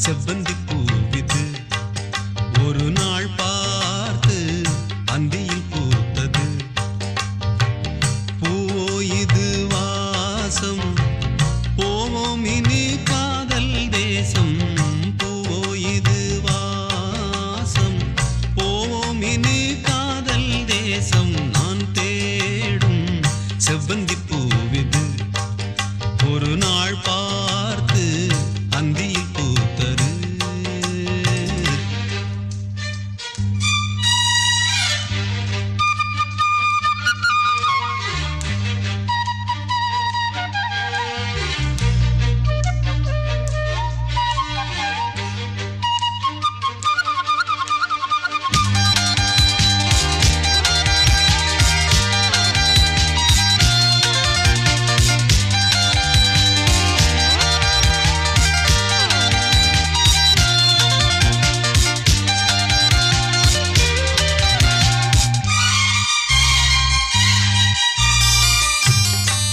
செவ்வந்தி பூவிது ஒரு நாள் பார்த்து அந்தியில் பூத்தது. பூவோ இது வாசம், போவோம் இனி காதல் தேசம். பூவோ இது வாசம், போவோம் இனி காதல் தேசம். நான் தேடும் செவ்வந்தி பூவிது ஒரு நாள் பார்த்து அந்தியில் பூத்தது.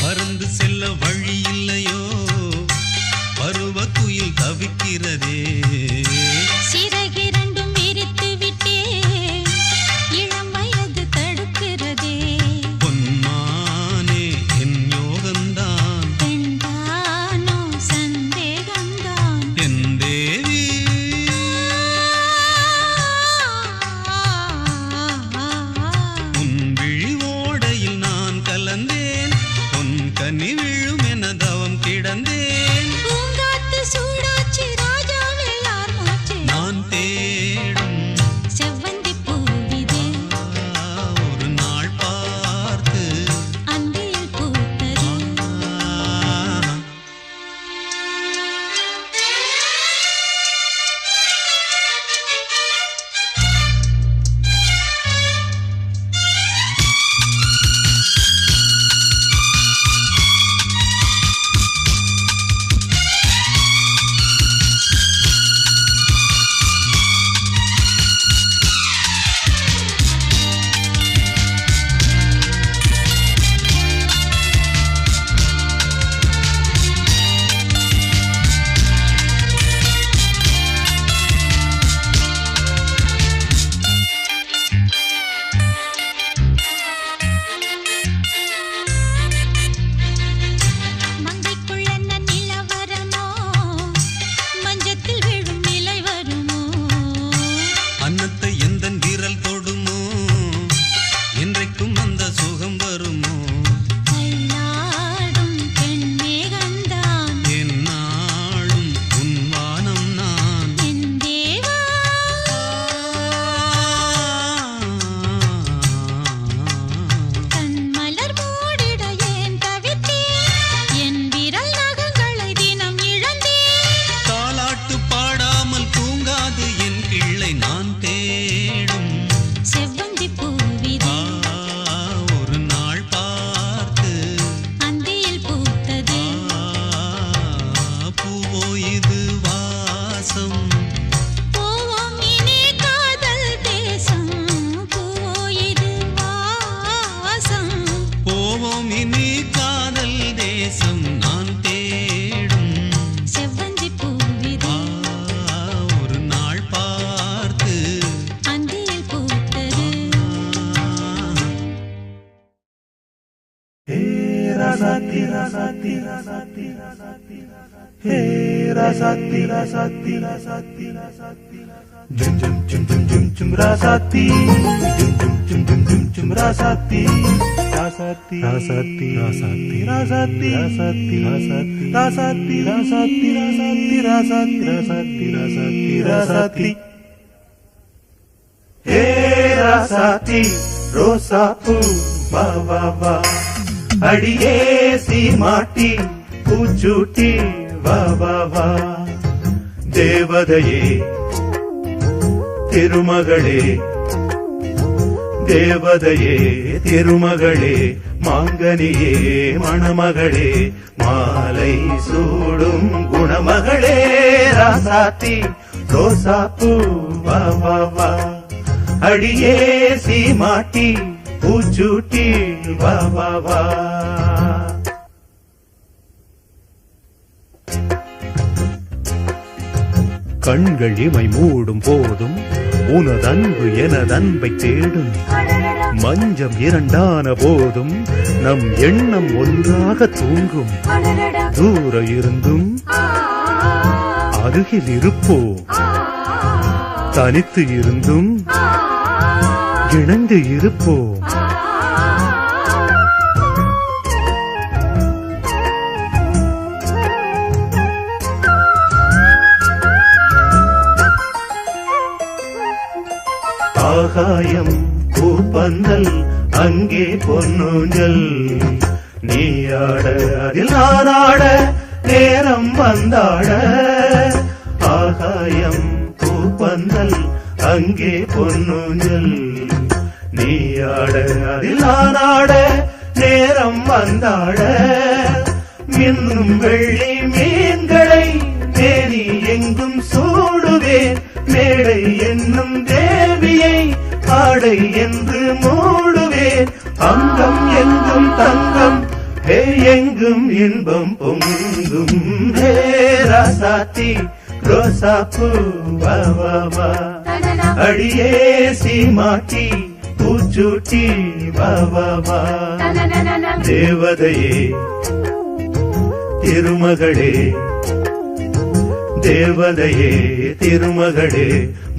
பறந்து செல்ல வழி இல்லையோ, பருவ குயில் தவிக்கிறதே. சிறகிரண்டும் விரித்து விட்டே, இளம் வயது தடுக்கிறதே. பொன்மானே என் யோகந்தான், பெண்தானோ சந்தேகந்தான். என் தேவி உன் விழி ஓடையில் நான் கலந்தேன், கனி விழும் என தவம் கிடந்தேன். பூங்காத்து சூடாச்சி ராஜாவெல்லார் மூச்சு. நான் தேடும் செவ்வந்தி பூவிது ஒரு நாள் பார்த்து அந்தியில் பூத்தது. அன்னத்தை எந்தன் விரல் தொடுமோ, என்றைக்கும் அந்த சுகம் வருமோ. கையாடும் பெண்மேகந்தான் என்னாலும் உன் வானம் நான். என் தேவா. கண் மலர் மூடிட ஏன் தவித்தேன், என் விரல் நகங்களை தினம் இழந்தேன். தாலாட்டு பாடாமல் தூங்காது என் பிள்ளை. நான் தேடும் செவ்வந்தி பூவிது ஒரு நாள் பார்த்து அந்தியில் பூத்தது. பூவோ இது வாசம், போவோம் இனி காதல் தேசம். பூவோ இது வாசம், போவோம் இனி காதல் தேசம். நான் தேடும் செவ்வந்தி பூவிது ஒரு நாள் பார்த்து அந்தியில் பூத்தது. Hey Rasati Rasati Rasati Rasati, Hey Rasati Rasati Rasati Rasati, Jum Jum Jum Jum Jum Jum Rasati, Jum Jum Jum Jum Jum Jum Rasati, Rasati Rasati Rasati Rasati Rasati Rasati Rasati Rasati Rasati Rasati Rasati Rasati Rasati. ஏ ராசாத்தி ரோசாப்பூ வா வா வா அடியே சீமாட்டி பூச்சூட்டி வா வா வா தேவதையே திருமகளே தேவதையே திருமகளே மாங்கனியே மணமகளே மாலை சூடும் குணமகளே ராசாத்தி ரோசாப்பூ வா வா வா அடியே சீமாட்டி பூச்சூட்டி வா வா வா கண்கள் இமை மூடும் போதும் உனதன்பு எனதன்பை தேடும் மஞ்சம் இரண்டான போதும் நம் எண்ணம் ஒன்றாக தூங்கும் தூர இருந்தும் அருகில் இருப்போம் தனித்து இருந்தும் இணைந்து இருப்போம் ஆகாயம் பூப்பந்தல் அங்கே பொன்னூஞ்சல் நீயாட அதில் நானாட நேரம் வந்தாட ஆகாயம் பூப்பந்தல் அங்கே பொன்னூஞ்சல் நீயாட அதில் நானாட நேரம் வந்தாட மின்னும் வெள்ளி மீன்களை மேனி எங்கும் சூடுவேன் மேடை என்னும் தேவியை ஆடை என்று மூடுவேன் அங்கம் எங்கும் தங்கம் ஹே எங்கும் இன்பம் பொங்கும் ஹே ராசாத்தி ரோசாப்பூ வா வா வா அடியே சீமாட்டி பூச்சூட்டி வா வா வா தேவதையே திருமகளே தேவதையே திருமகளே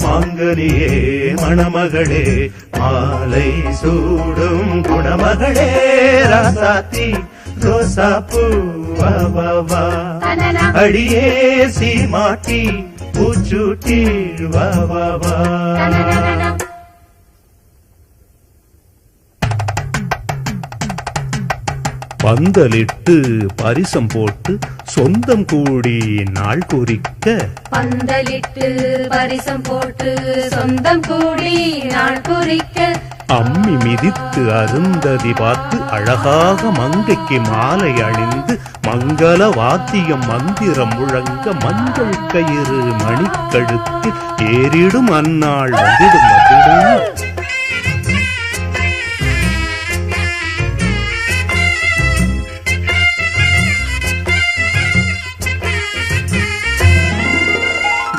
மாங்கனியே மணமகளே மாலை சூடும் குணமகளே ராசாத்தி ரோசாப்பூ வா வா வா அடியே சீமாட்டி பூச்சூட்டி வா வா வா பந்தலிட்டு பரிசம் போட்டு சொந்தம் கூடி நாள் குறிக்க பந்தலிட்டு பரிசம் போட்டு சொந்தம் கூடி நாள் குறிக்க அம்மி மிதித்து அருந்ததி பார்த்து அழகாக மங்கைக்கு மாலை அணிந்து மங்கள வாத்தியம் மந்திரம் முழங்க மஞ்சள் கயிறு மணிக்கழுத்தில் ஏறிடும் அந்நாள் வந்திடும் வந்திடும்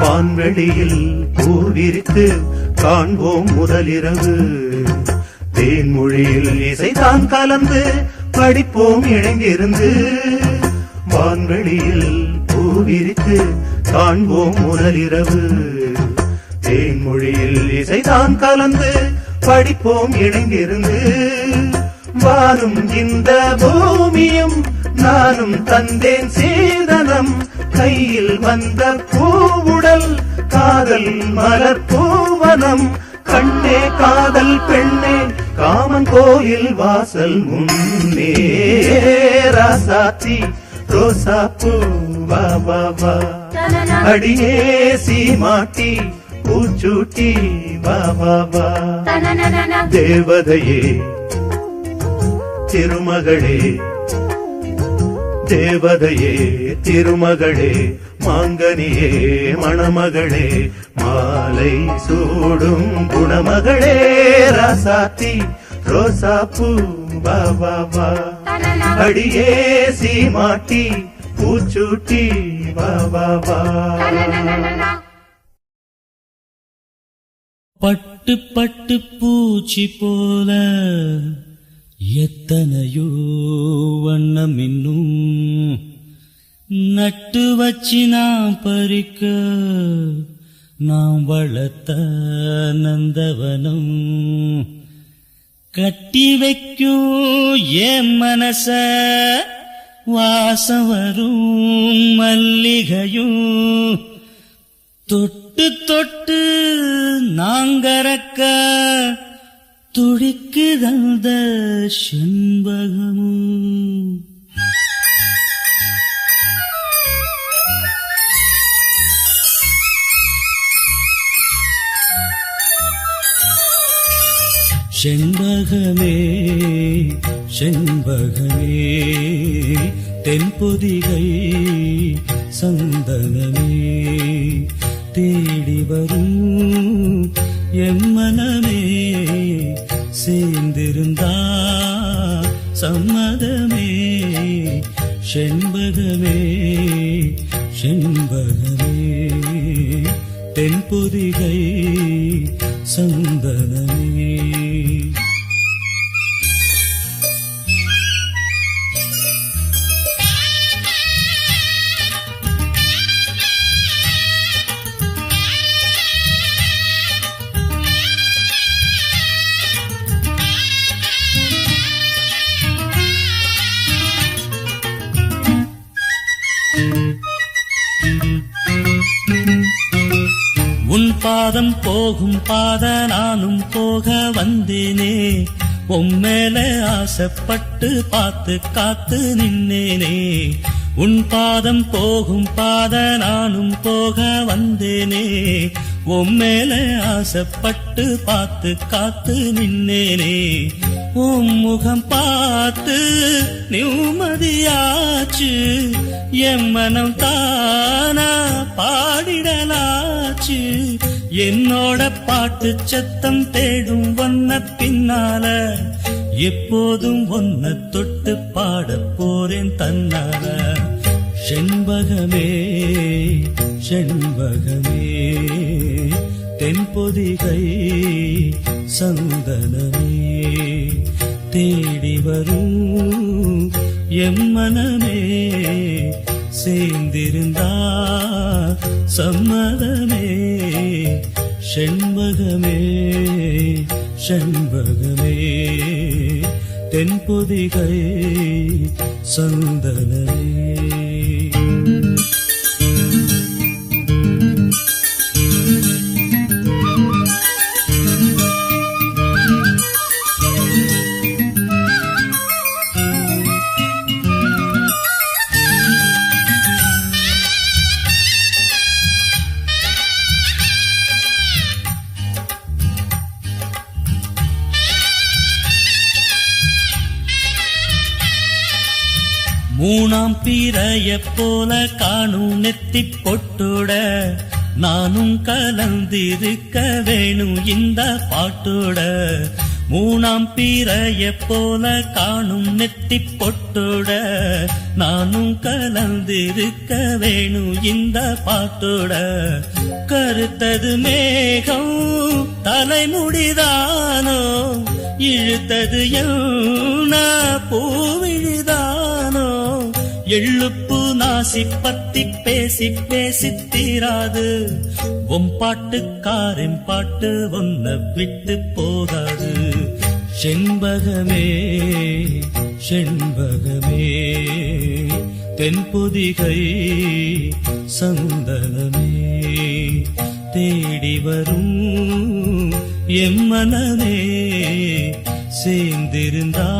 வான்வெளியில் பூவிரித்து காண்போம் முதலிரவு தேன்மொழியில் இசைதான் கலந்து படிப்போம் இணைந்திருந்து வான்வெளியில் பூவிரித்து காண்போம் முதலிரவு தேன்மொழியில் இசைதான் கலந்து படிப்போம் இணைந்திருந்து வாரும் இந்த பூமியும் நானும் தந்தேன் சீதனம் கையில் வந்த பூவுடல் காதல் மலர் பூவனம் கண்ணே காதல் பெண்ணே காமன் கோயில் வாசல் முன்னே ராசாத்தி ரோசாப்பூ வா வா வா அடியே சீமாட்டி பூச்சூட்டி வா வா வா தேவதையே திருமகளே தேவதையே திருமகளே மாங்கனியே மணமகளே மாலை சூடும் குணமகளே ராசாத்தி ரோசாப்பூ வா வா வா அடியே சீமாட்டி பூச்சூட்டி வா வா வா பட்டு பட்டு பூச்சி போல எத்தனையோ வண்ணம் இன்னும் நட்டு வச்சு நாம் பறிக்க நாம் வளர்த்த நந்தவனம் கட்டி வைக்கும் என் மனச வாசம் வரும் மல்லிகையும் தொட்டு தொட்டு நாங்கறக்க துடிக்குதந்த செண்பகமும் செண்பகமே செண்பகமே தென்பொதிகை சந்தனமே தேடி வரும் எம்மனமே சேர்ந்திருந்தா சம்மதமே செண்பகமே செண்பகமே தென்பொதிகை சந்தனமே உன் பாதம் போகும் பாத நானும் போக வந்தேனே உம்மேல ஆசைப்பட்டு பார்த்து காத்து நின்னேனே உன் பாதம் போகும் பாத நானும் போக வந்தேனே உம்மேல ஆசைப்பட்டு பார்த்து காத்து நின்னேனே உன் முகம் பார்த்து நிம்மதியாச்சு என் மனம் தானா பாடிடலாச்சு என்னோட பாட்டு சத்தம் தேடும் ஒன்ன பின்னால எப்போதும் ஒன்ன தொட்டு பாட போறேன் தன்னால செண்பகமே செண்பகமே தென்பொதிகை சந்தனமே தேடி வரும் எம்மனமே சேர்ந்திருந்தா சம்மதமே செண்பகமே செண்பகமே தென்பொதிகை சந்தனமே மூணாம் பிறைய போல காணும் நெத்தி பொட்டுட நானும் கலந்திருக்க வேணும் இந்த பாட்டோட மூணாம் பிறைய போல காணும் நெத்தி பொட்டுட நானும் கலந்திருக்க வேணும் இந்த பாட்டோட கருத்தது மேகம் தலைமுடிதானோ இழுத்தது என்ன பூவிழிதானோ எள்ளுப்பு நாசி பத்தி பேசி பேசி தீராது உன் பாட்டுக்காரன் பாட்டு ஒன்ன விட்டு போகாது செண்பகமே செண்பகமே தென்பொதிகை சந்தனமே தேடி வரும் எம்மனமே சேர்ந்திருந்தா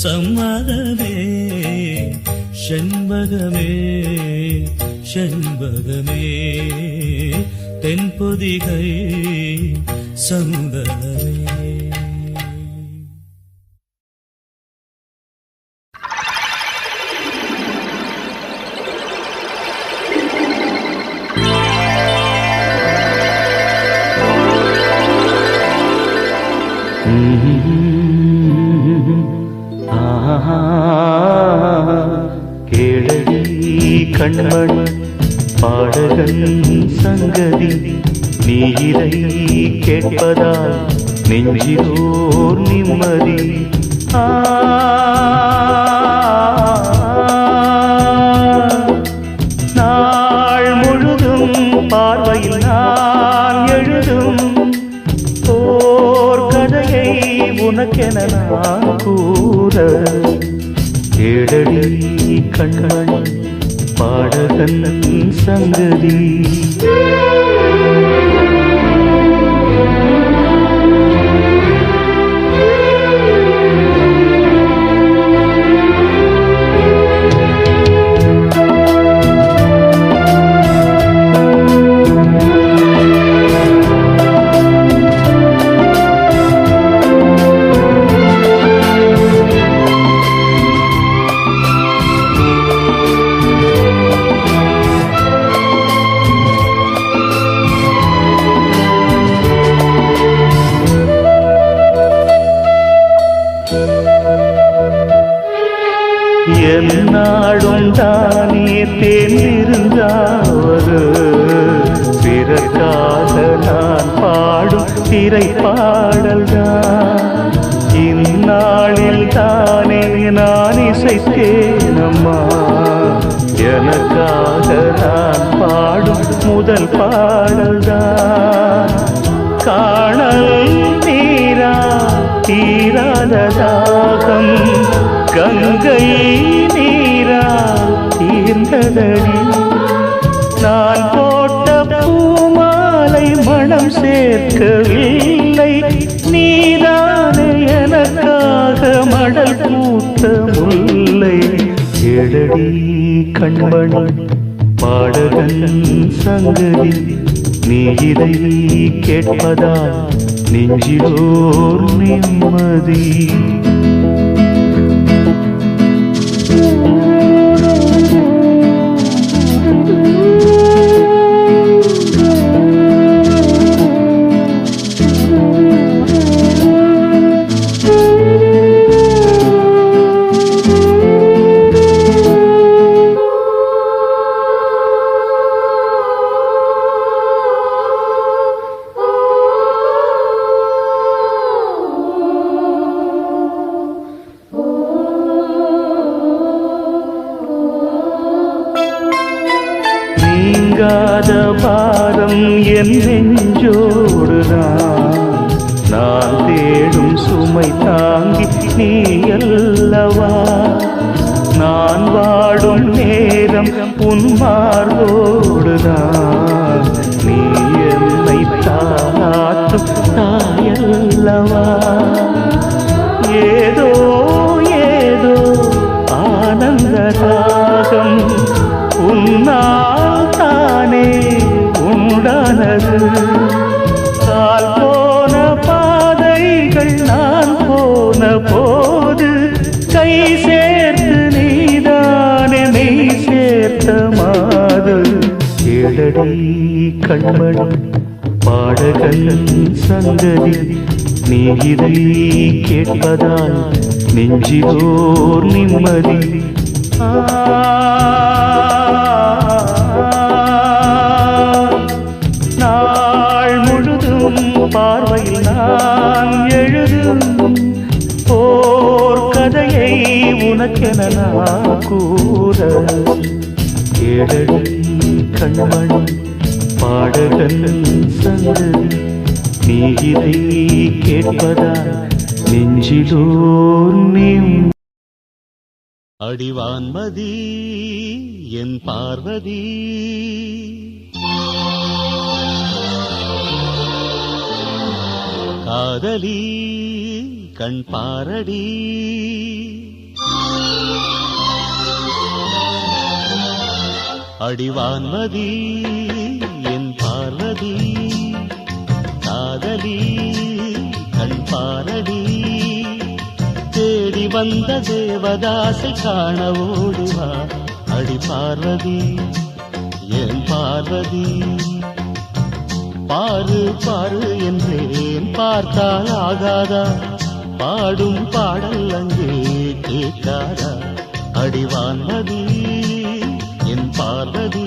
சம்மதமே செண்பகமே செண்பகமே தென்பொதிகை சந்தனமே கேளடி கண்மணி பாடகன் சங்கதி நீ இதை கேட்பதால் நெஞ்சிலோர் நிம்மதி நாள் முழுதும் பார்வையில் நான் எழுதும் ஓர் கதையை உனக்கென நான் கூற கேளடி கண்மணி பாடகன் சங்கதி தானே தேர்ந்திருந்தாவது பிறக்காக நான் பாடும் திரைப்பாடல்தான் இந்நாளில் தானே நான் இசைத்தேனம்மா எனக்காக நான் பாடும் முதல் பாடல்தான் காணல் நீரா தீராத தாகம் கங்கை நீரா தீர்ந்ததடி நான் போட்ட பூமாலை மனம் சேர்க்கவில்லை நீதானே எனக்காக மடல் பூத்த முல்லை எழடி கண்மணி பாடகன் சங்கதி நீ இதை கேட்பதா நெஞ்சிலோர் நிம்மதி நீங்காத பாரம் என் நெஞ்சோடுதான் நான் தேடும் சுமை தாங்கி நீ அல்லவா நான் வாடும் நேரம் உன் மார்போடுதான் நீ என்னை தாளாட்டும் தாயல்லவா ஏதோ ஏதோ ஆனந்த ராகம் உன்னால் தானே உண்டானது கால் போன பாதைகள் நான் போன போது கை சேர்த்து நீதானே மெய் சேர்த்த மாது எழடி கண்மணி பாடகன் சங்கதி நீ இதை கேட்பதால் நெஞ்சிலோர் நிம்மதி நாள் முழுதும் பார்வையில் நான் எழுதும் ஓர் கதையை உனக்கென நான் கூற கேளடி கண்மணி பாடகன் சங்கதி நீ இதை கேட்பதால் நெஞ்சிலோர் நிம்மதி அடிவான்மதி என் பார்வதி காதலி கண் பாரடி அடிவான்மதி என் பார்வதி காதலி கண் பாரடி தேடி வந்த தேவதாசை காண ஓடுவா அடி பார்வதி என் பார்வதி பாரு பாரு என்றேன் பார்த்தால் ஆகாதா பாடும் பாடல் அங்கே கேட்காதா அடிவான்மதி என் பார்வதி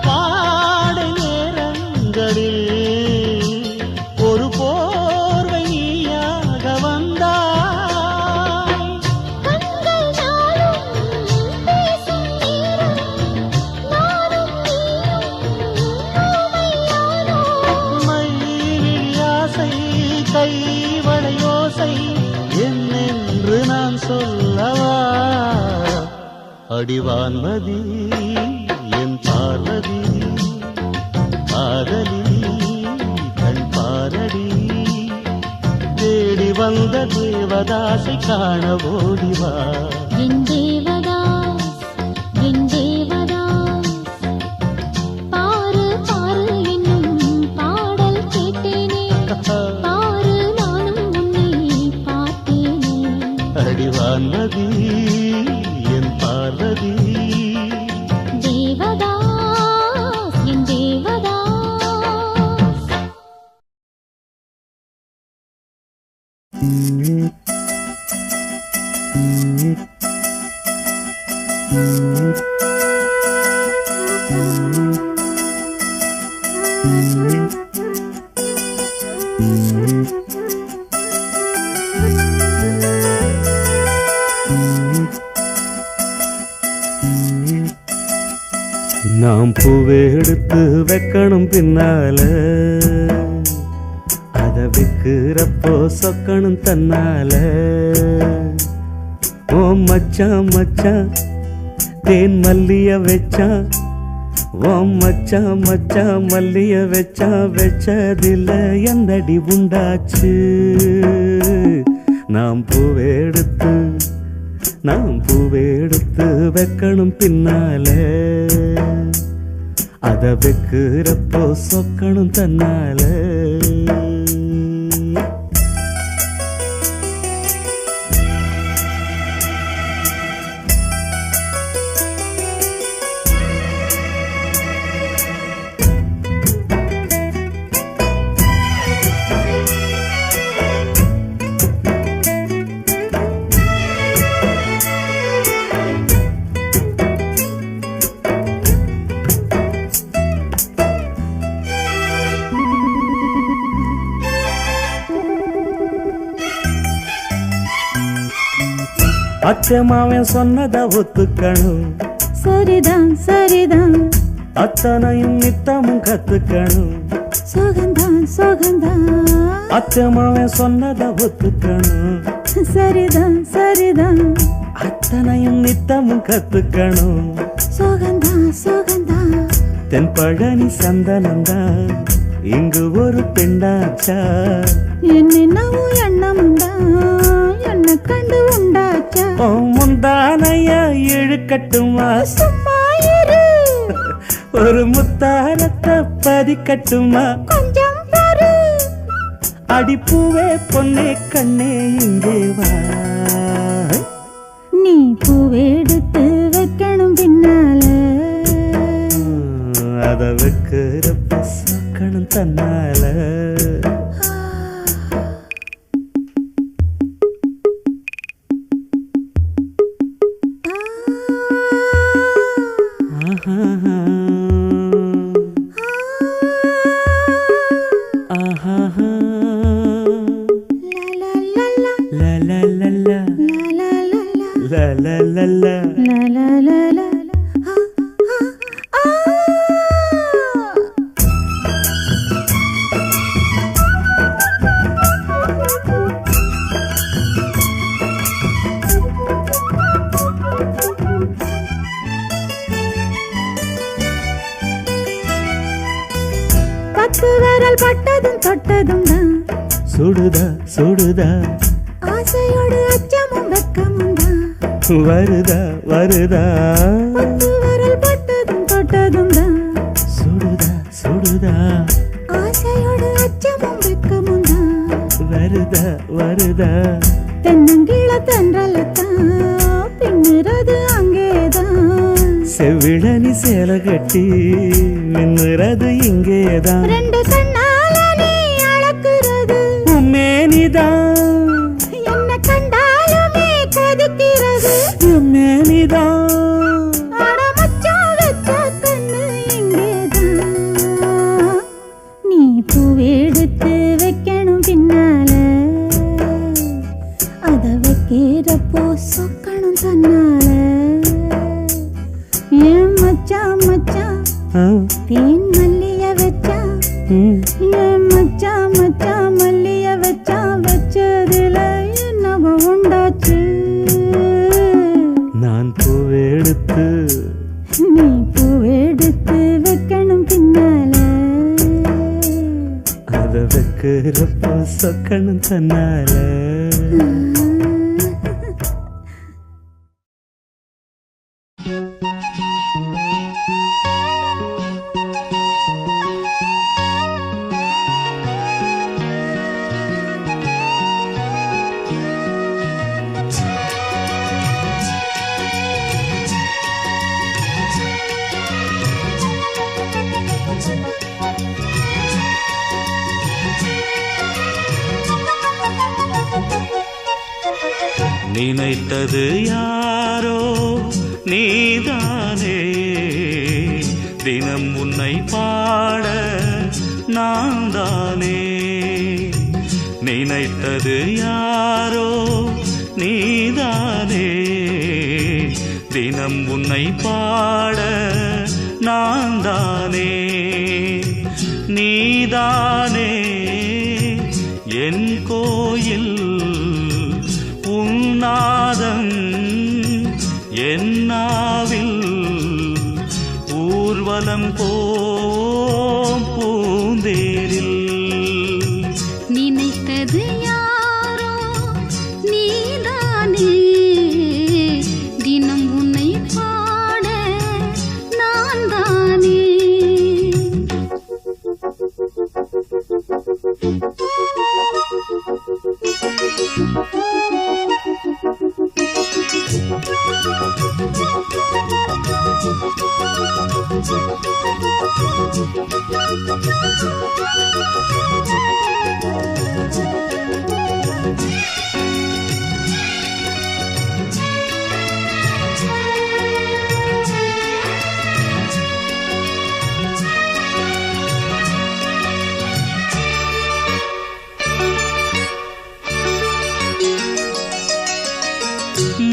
பாடை நேரங்களில் ஒரு போர்வை நீயாக வந்தாய். மைவிழியாசை கைவளையோசை என்னென்று நான் சொல்லவா? அடிவான்மதி என் பார்வதி காதலி கண் பாரடி தேடி வந்த தேவதாசை காண ஓடிவா. என் தேவதாஸ் என் தேவதாஸ் பாரு பாரு என்னும் பாடல் கேட்டேனே பாரு நானும் உன்னை பார்த்தேனே. அடிவான்மதி என் பார்வதி தேவதாஸ் என் தேவதாஸ். நாம் பூவே எடுத்து வைக்கணும் பின்னால அத வைக்கிறப்போ சொக்கணும் தன்னால. ஓ மச்சான் மச்சான் தேன் மல்லிய வச்சான். ஓ மச்சான் மச்சான் மல்லிய வச்சான். வச்சதில்ல என்னடி உண்டாச்சு? நாம் பூவே எடுத்து வைக்கணும் பின்னால அத வைக்கிறப்போ சொக்கணும் தன்னால. அத்தை மாவன் சொன்னத ஒத்துக்கணும். சரிதான் சரிதான் அத்தனையும் நித்தமும் கத்துக்கணும். சுகந்தான் சுகந்தான் அத்தை மாவன் சொன்னத ஒத்துக்கணும். சரிதான் சரிதான் அத்தனையும் நித்தமும் கத்துக்கணும். சுகந்தான் சுகந்தான் தென்பழனி சந்தனந்தான் இங்கு ஒரு பெண்ணாச்சா. என்னென்னவோ எண்ணமுண்டா என்ன கண்டு உண்டாச்சா. முந்தானைய இழுக்கட்டுமா? சும்மா இரு ஒரு முத்தாரத்தை பதிக்கட்டுமா? கொஞ்சம் பாரு. அடிப்பூவே பொன்னே கண்ணே இங்கே வா. நீ பூவெடுத்து வைக்கணும் பின்னால அத வைக்கிறப்ப சொக்கணும் தன்னால. பத்து விரல் பட்டதும் தொட்டதும் தான் சுடுதா சுடுதா ஆசையோடு அச்சமும் வெக்கமும் தான் வருதா வருதா பத்து விரல் பட்டதும் தொட்டதும் தான் சுடுதா சுடுதா ஆசையோடு அச்சமும் வெக்கமும் தான் வருதா வருதா தென்னங்கிழ தென்றலத்தான் பின்னுறது அங்கேதான் செவிழனி சேல கட்டி மின்னுறது இங்கேதான் ரெண்டு கண்ணால நீ அளக்குறது மேனிதான் என்ன கண்டாலுமே கொதிக்கிறது மேனிதான் அட மச்சான் வச்ச கண்ணு இங்கேதான் நீ பூவெடுத்து வைக்கணும் பின்னால அத வைக்கிறப்போ சொக்கணும் தன்னால ஏன் மச்சான் மச்சான் தேன் மல்லிய வச்சா ஏன் மச்சான் மச்சான் மல்லிய வச்சா வச்சதுல என்னவோ உண்டாச்சு நான் பூவெடுத்து நீ பூவெடுத்து வைக்கணும் பின்னால அத வைக்கிறப்போ சொக்கணும் தன்னால நினைத்தது யாரோ நீதானே தினம் உன்னை பாட நான் தானே நினைத்தது யாரோ நீதானே தினம் உன்னை பாட நான் தானே நீதானே என் கோயில் உன்னாதம் என்னாவில் ஊர்வலம் போம் பூந்தேரில் நினைத்தது யாரோ நீதானே தினம் உன்னை பாட நான் தானே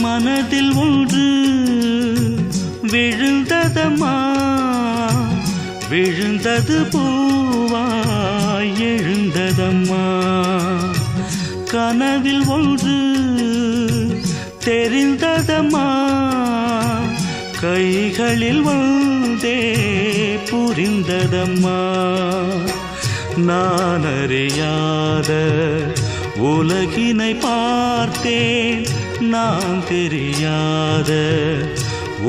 மனதில் ஒன்று விழுந்ததம்மா விழுந்தது பூவாய் எழுந்ததம்மா கனவில் ஒன்று தெரிந்ததம்மா கைகளில் வந்தே புரிந்ததம்மா நான் அறியாத உலகினை பார்த்தேன் நான் தெரியாத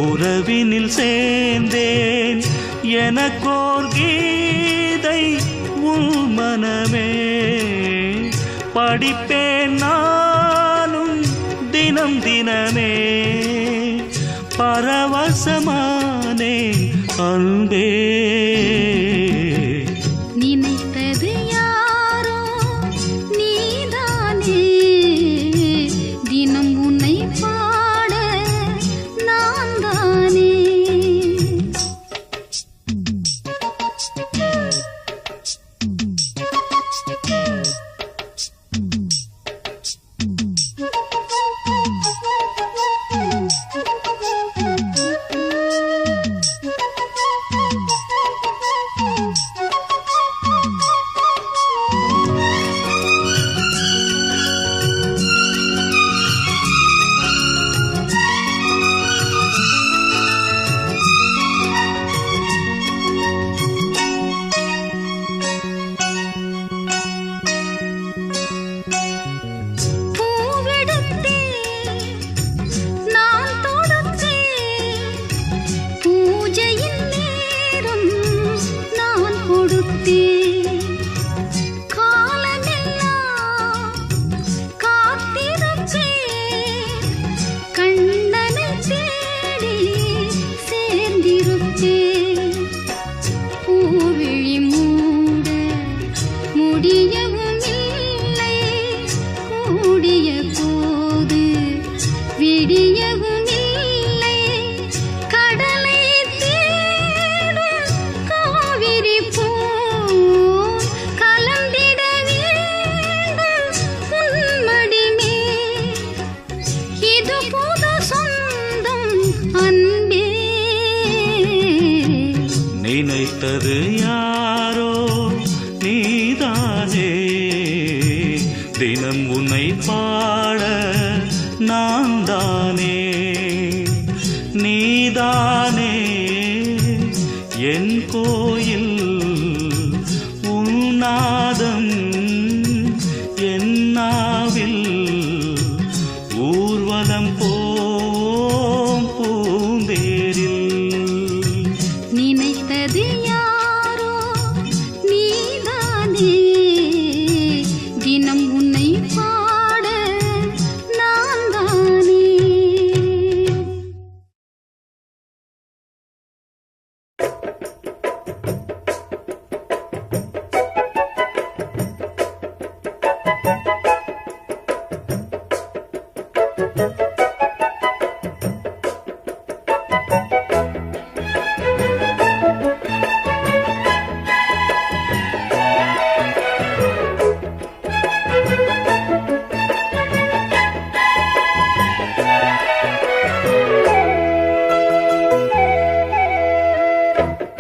உறவினில் சேர்ந்தேன் எனக்கோர் கீதை உன் மனமே படிப்பேன் நானும் தினம் தினமே பரவசமானே அன்பே நினைத்தது யாரோ நீதானே தினம் உன்னை பாட நான் தானே தொட்டது யாரோ நீதானே, தினம் உன்னை பாட நான் தானே, நீதானே என் கோயில் உன்னாதம் என்னாவில் ஊர்வலம் போம் பூந்தேரில். நினைத்தது யாரோ நீதானே, தினம் உன்னை பாட நான் தானே.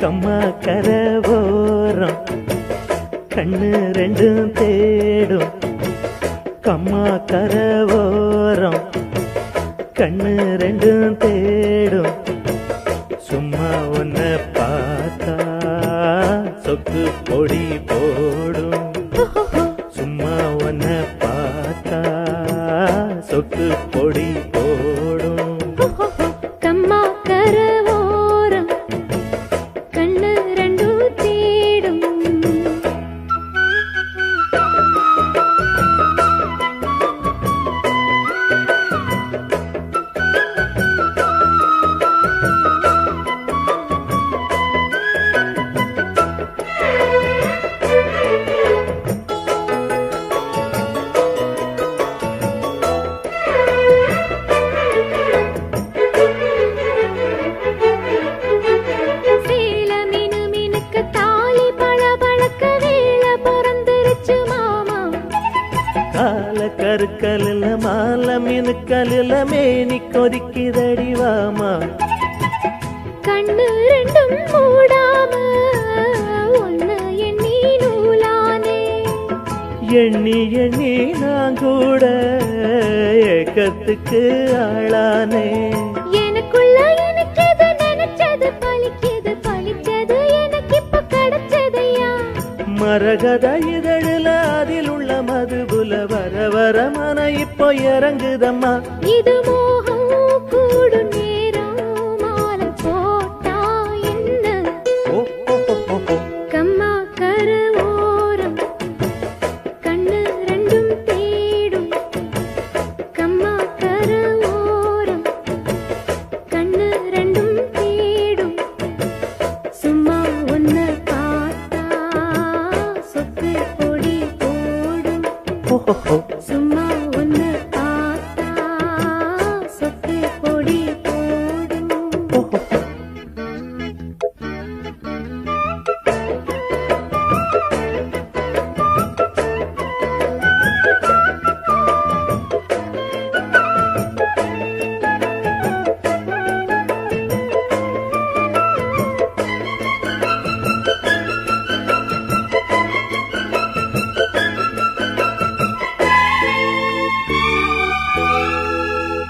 கம்மா கரவோரம் கண்ணு ரெண்டும் தேடும், கம்மா கரவோரம் கண்ணு ரெண்டும் தேடும், சும்மா ஒன்ன பார்த்தா சொக்கு பொடி போடும், சும்மா ஒன்ன பார்த்தா சொக்கு பொடி போடும். கம்மா கரவோரம் கண்ணு ரெண்டும் தேடும். கருக்கலில் மால மினுக்கலில் மேனி கொதிக்குதடி வாமா, கண்ணு ரெண்டும் மூடாம ஒன்னு எண்ணி நூலானே, எண்ணி எண்ணி நான் கூட ஏக்கத்துக்கு ஆளானே. எனக்குள்ள எனக்கு எது நினைச்சது பலிக்குது, பலிச்சது எனக்கு இப்ப கிடைச்சதையா. மரகத இதழில் அதில் உள்ள மதுபுல வர வர மன இப்போ இறங்குதம்மா. இது மோகம் கூடும் நேரம் மாலை போட்டா என்ன. கம்மா கரவோரம் கண்ணு ரெண்டும் தேடும், கம்மா கரவோரம் கண்ணு ரெண்டும் தேடும், சும்மா ஒன்ன பார்த்தா சொக்கு பொடி போடும், சும்மா ஒன்னு பார்த்தா சொக்கு பொடி போடும்.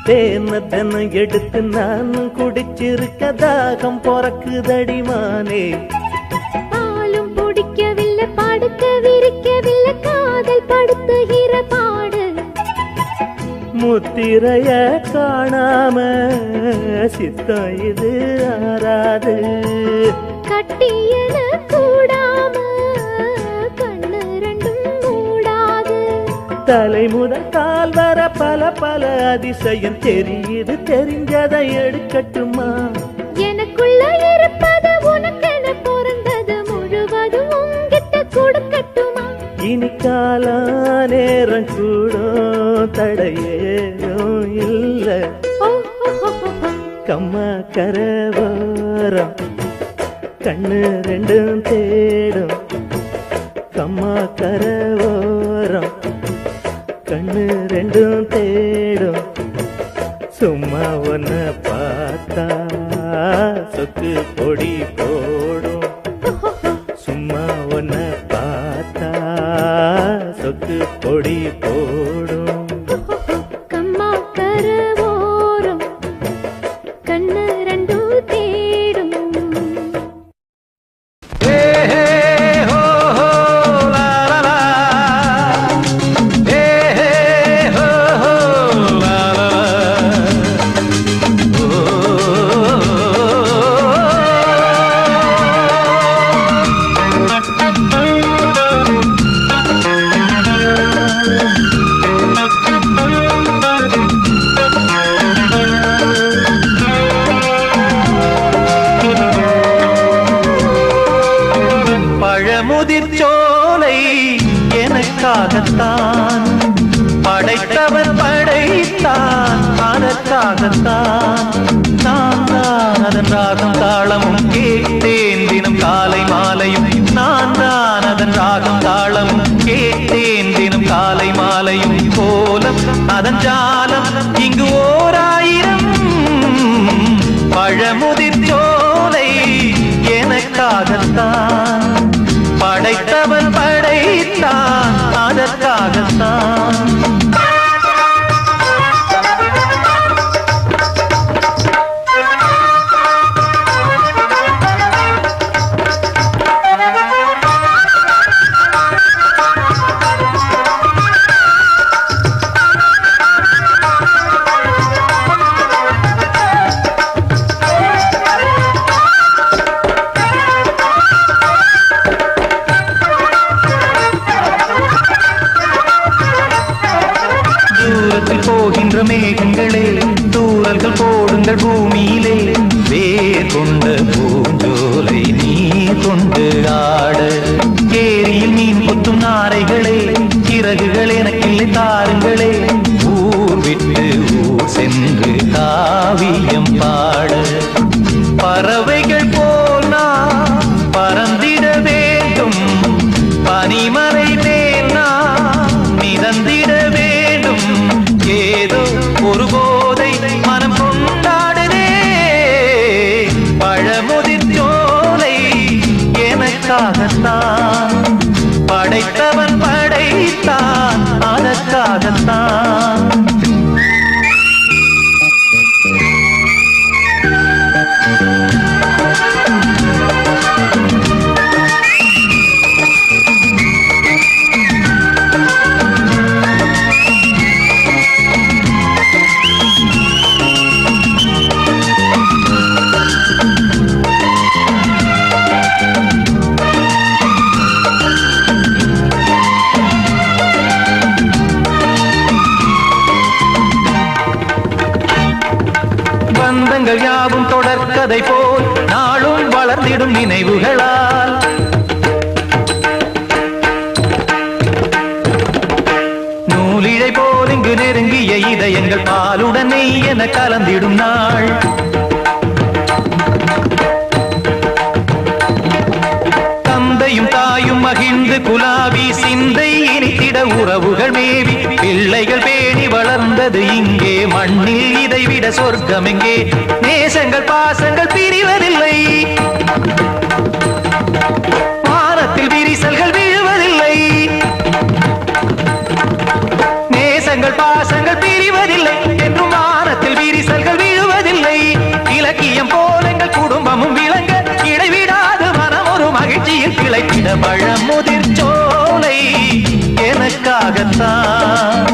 தேன தென்ன எடுத்து நானும் குடிச்சிருக்க தாகம் பொறக்குதடிமானே. பாலும் பிடிக்கவில்லை படுக்க விரிக்கவில்லை காதல் படுத்துகிற பாடு, முத்திரைய காணாம சித்தம் இது ஆறாது, கட்டியன கூடாம கண்ணு ரெண்டும் மூடாது. தலை முதல் கால் வர பல பல அதிசயம் தெரியுது, தெரிஞ்சதை எடுக்கட்டுமா. எனக்குள்ள இருப்பது உனக்கென பிறந்தது முழுவதும் உங்கிட்ட கொடுக்கட்டுமா. இனி காலா நேரம் கூடும் தடையேதும் இல்ல, கம்மா கரவோரம் கண்ணு ரெண்டும் தேடும், கம்மா கரவோரம் கண்ணு ரெண்டும் தேடும், சும்மா ஒன்ன பார்த்தா சொக்கு பொடி போடும். ஜோடி போடும். கம்மா கரவோரம் கண்ணு ரெண்டும் தேடும். முதிர்ச்சோலை எனக்காகத்தான் படைத்தவர் படைத்தான் அதற்காகத்தான் நான் தான் அதன் ராகம் தாளமும் கேட்டேன் தினம் காலை மாலையும் நான் தான் அதன் ராகம் தாளமும் கேட்டேன் தினம் காலை மாலையும் கோலம் அதன் ஜாலம் இங்கு ஓராயிரம் பழமுதிர்ச்சோலை எனக்காகத்தான் படைத்தவன் படைத்தான் அதற்காகத்தான். போகின்ற மேகங்களே தூரல்கள் போடுங்கள் பூமியிலே வேர் கொண்ட பூஞ்சோலை நீ கொண்டு ஆட ஏரியில் மீன் கொத்தும் நாரைகளே சிறகுகள் எனக்கில்லை தாருங்களே ஊர் விட்டு ஊர் சென்று காவியம் பாட பறவைகள் போல் நான் பறந்திட வேண்டும் பனிமலை மேல் நான் மிதந்திட வேண்டும் ஏதோ ஒரு போதை மனம் கொண்டாடுதே பழமுதிர்ச்சோலை எனக்காகத்தான் படைத்தவன் படைத்தான் அதற்காகத்தான். பந்தங்கள் யாவும் தொடர்கதை போல் நாளும் வளர்ந்திடும் நினைவுகளால் நூலிழை போல் இங்கு நெருங்கிய இதயங்கள் பாலுடனே என கலந்திடும் நாள் தந்தையும் தாயும் மகிழ்ந்து குலாவி சிந்தை இனித்திட உறவுகள் மேவி பிள்ளைகள் பேணி வளர்ந்தது இங்கே மண்ணில் இதைவிட சொர்க்கம் எங்கே நேசங்கள் பாசங்கள் பிரிவதில்லை வானத்தில் விரிசல்கள் விழுவதில்லை நேசங்கள் பாசங்கள் பிரிவதில்லை என்றும் வானத்தில் விரிசல்கள் விழுவதில்லை இலக்கியம் போல் எங்கள் குடும்பமும் விளங்க இடைவிடாது மனம் ஒரு மகிழ்ச்சியில் கிளைத்திட பழமுதிர்ச்சோலை எனக்காகத்தான்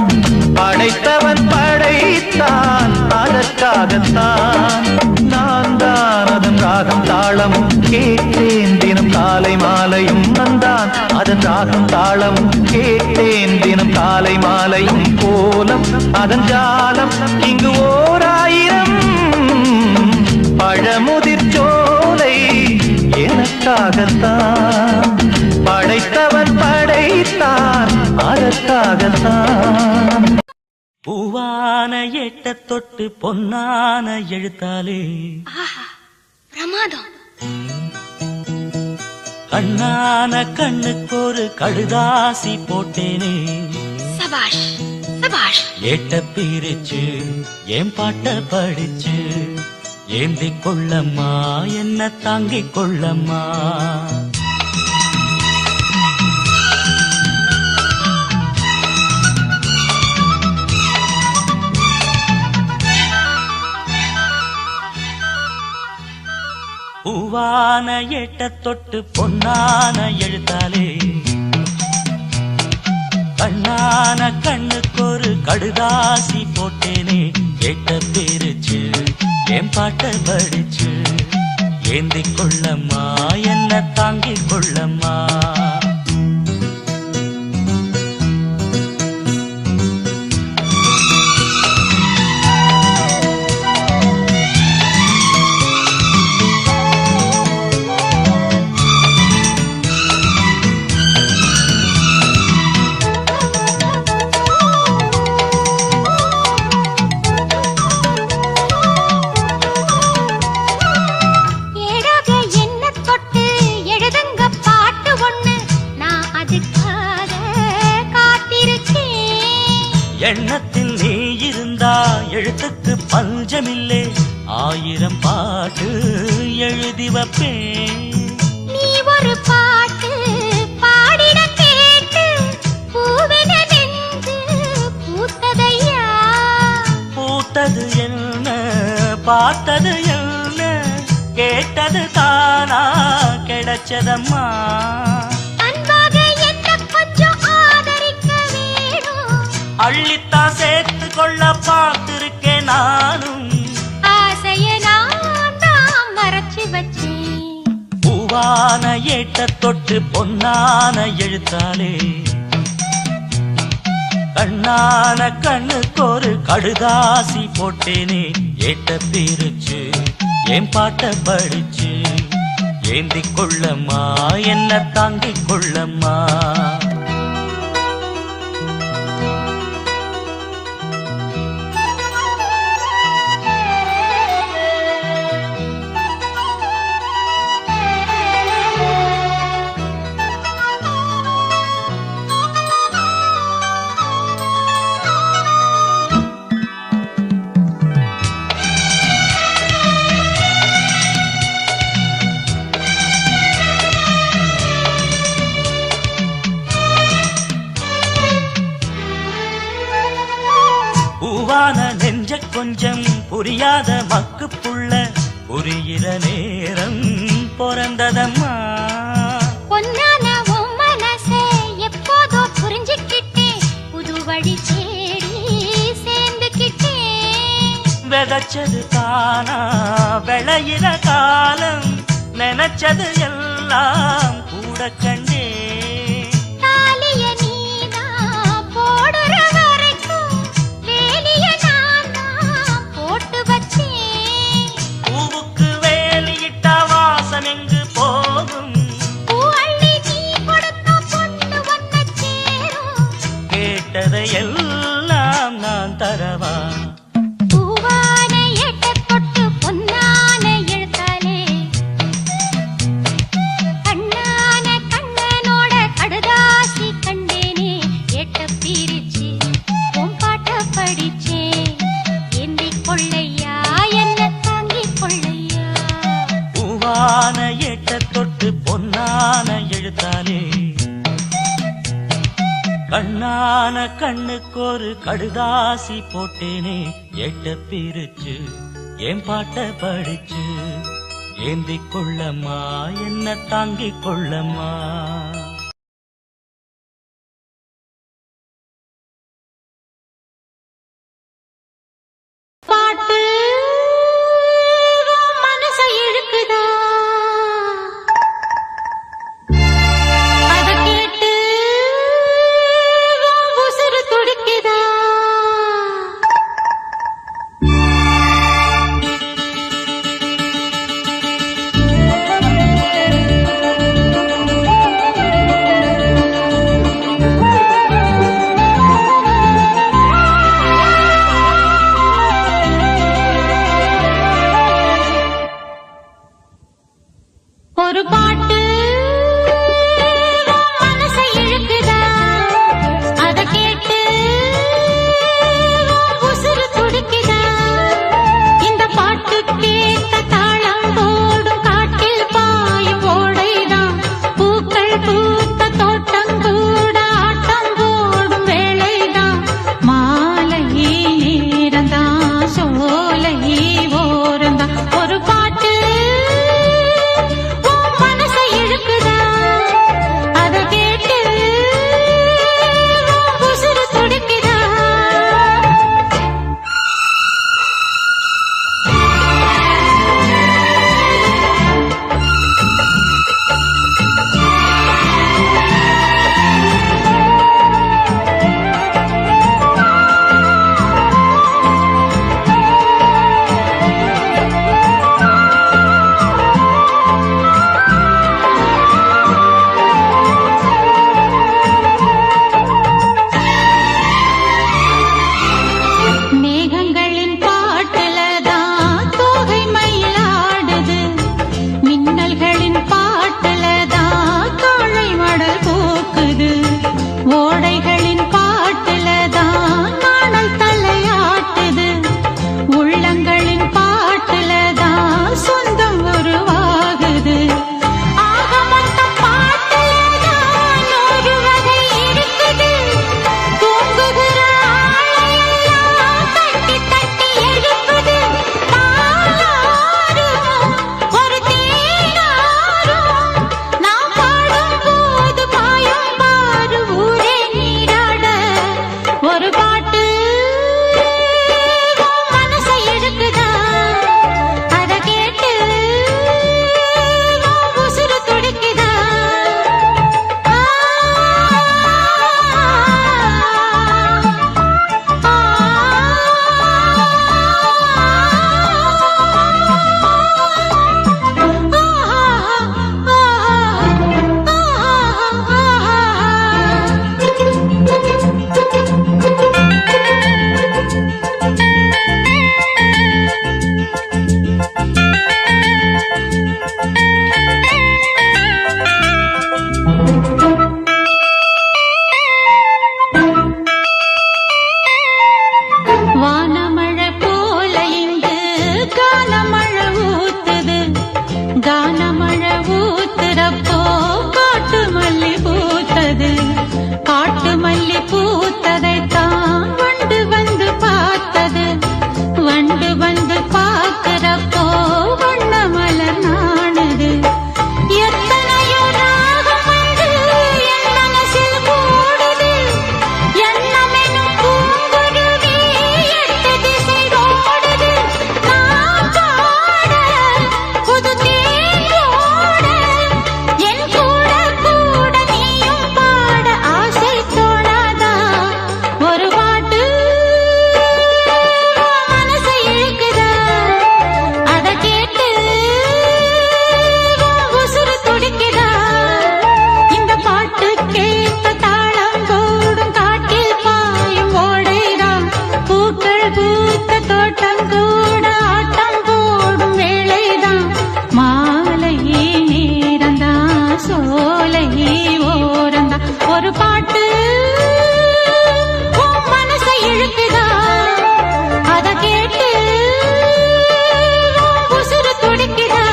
படைத்தவன் படைத்தான் அதற்காகத்தான் நான் தான் அதன் ராகம் தாளமும் கேட்டேன் தினம் காலை மாலையும் வந்தான் அதன் ராகம் தாளமும் கேட்டேன் தினம் காலை மாலையும் கோலம் அதன் ஜாலம் இங்கு ஓராயிரம் பழமுதிர்ச்சோலை எனக்காகத்தான் படைத்தவன் படைத்தான் அதற்காகத்தான். பூவான எட்ட தொட்டு பொன்னான எழுத்தாலே பிரமாதம். கண்ணான கண்ணுக்கு ஒரு கடுதாசி போட்டேனே சபாஷ் சபாஷ். ஏட்ட பிரிச்சு என் பாட்ட படிச்சு ஏந்திக் கொள்ளம்மா என்ன தாங்கிக் கொள்ளம்மா. பூவான எட்ட தொட்டு பொன்னான எழுத்தாலே கண்ணான கண்ணுக்கு ஒரு கடுதாசி போட்டேனே கேட்ட பேருச்சு என் பாட்ட படிச்சு ஏந்திக் கொள்ளம்மா என்ன தாங்கிக் கொள்ளம்மா எண்ணத்தில் நீ இருந்தா எழுத்துக்கு பஞ்சமில்லே 1000 பாட்டு எழுதி வைப்பேன் நீ ஒரு பாட்டு பாடிட கேட்டு பூவென நெஞ்சு பூத்ததையா பூத்தது என்ன பார்த்தது என்ன கேட்டது தானா கிடைச்சதம்மா அள்ளித்தான் சேர்த்து கொள்ள பார்த்திருக்கேன் நானும் ஆசைய நான் மறைச்சு வச்சேன் பூவான ஏட்ட தொட்டு பொன்னான எழுத்தாலே கண்ணான கண்ணுக்கு ஒரு கடுதாசி போட்டேனே ஏட்ட பிரிச்சு என் பாட்ட படிச்சு ஏந்திக் கொள்ளம்மா என்ன தாங்கிக் கொள்ளம்மா நெஞ்ச கொஞ்சம் புரியாத மக்கு புள்ள புரிகிற நேரம் பிறந்ததம்மா பொன்னான உன் மனசே எப்போதோ புரிஞ்சுக்கிட்டே புது வழி தேடி சேர்ந்துக்கிட்டே விதைச்சது தானா விளையிற காலம் நினைச்சது எல்லாம் கூட கண்டே எல்லாம் நான் தரவா பூவான எட்ட தொட்டு பொன்னான எழுத்தாலே கண்ணான கண்ணனோட கடுதாசி கண்டேனே எட்ட பிரிச்சு உன் பாட்ட படிச்சே ஏந்திக் கொள்ளையா என்ன தாங்கிக் கொள்ளையா பூவான எட்ட தொட்டு பொன்னான எழுத்தாலே கண்ணான கண்ணுக்கு ஒரு கடுதாசி போட்டேனே எட்ட பிரிச்சு என் பாட்ட படிச்சு ஏந்திக் கொள்ளம்மா என்ன தாங்கிக் கொள்ளம்மா பாட்டு மனசை இழுக்குதா சோலை ஓரந்தா ஒரு பாட்டு உன் மனசை இழுக்குதா அத கேட்டு உன் உசுரு துடிக்குதா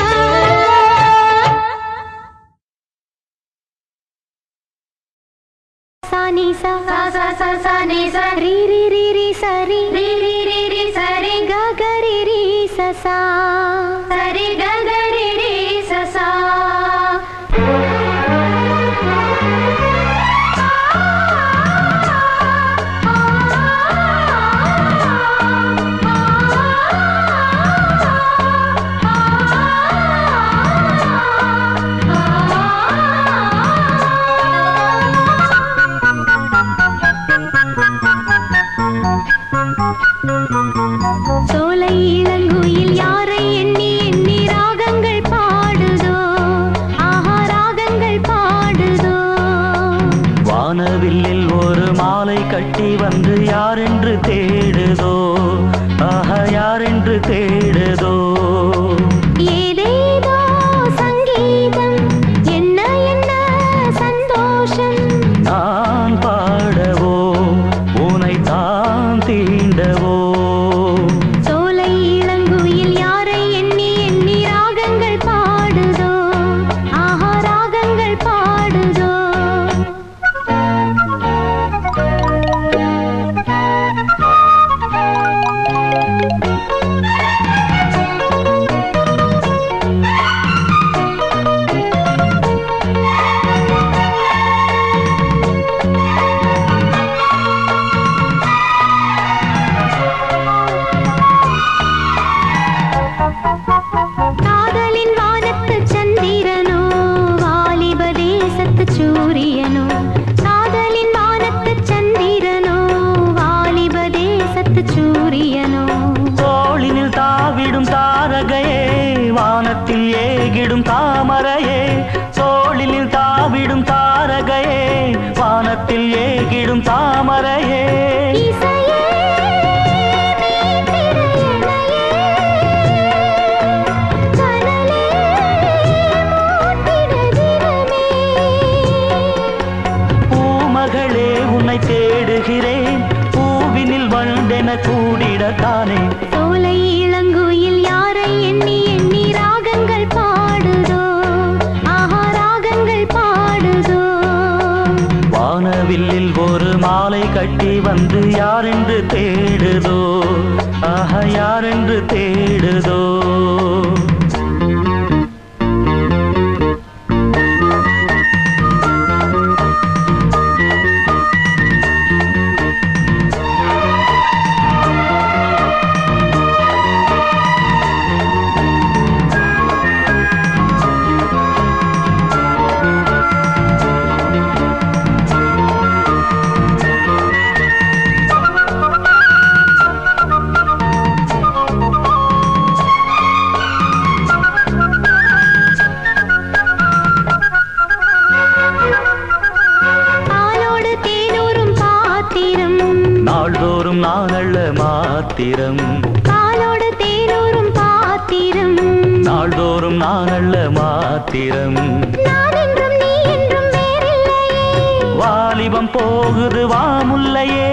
சானி சா சா சா சானி சா ரீ ரீ ரீ ரீ சரி ரீ ரீ ரீ ரீ சரி க க ரீ ரீ ச சா சரி க க ரீ ரீ ச சா சோலை இளங்குயில் யாரை எண்ணி எண்ணி ராகங்கள் பாடுதோ ஆஹா ராகங்கள் பாடுதோ வானவில்லில் ஒரு மாலை கட்டி வந்து யாரென்று தேடுதோ ஆஹா யாரென்று தேடுதோ ஏதேதோ சங்கீதம் என்ன என்ன சந்தோஷம் நான் பாடவோ உனை தான் தீண்டவோ சோலை இளங்குயில் யாரை எண்ணி எண்ணி ராகங்கள் பாடுதோ ஆஹா ராகங்கள் பாடுதோ காதலின் வானத்து சந்திரனோ வாலிப தேசத்து சூரியனோ காதலின் வானத்து சந்திரனோ வாலிப தேசத்து சூரியனோ தோளினில் தாவிடும் தாரகையே வானத்தில் ஏகிடும் தாமரையே தோளினில் தாவிடும் தாரகையே வானத்தில் ஏகிடும் தாமரையே இசையே மீட்டிடையனையே கனலே மூட்டிட தினமே பூமகளே உன்னை தேடுகிறேன் பூவினில் வந்தென கூடிடத்தானே சோலை இளங்குயில் யாரை எண்ணி எண்ணி ராகங்கள் பாடுதோ ஆஹா ராகங்கள் பாடுதோ வானவில்லில் ஒரு மாலை கட்டி வந்து யாரென்று தேடுதோ ஆஹா யாரென்று தேடுதோ பாலோடு தேனூரும் பாத்திரம் நாள்தோறும் நானள்ள மாத்திரம் பாலோடு தேனூரும் பாத்திரம் நாள்தோறும் நானள்ள மாத்திரம் நான் என்றும் நீ என்றும் வேறில்லையே வாலிபம் போகுது வாமுல்லையே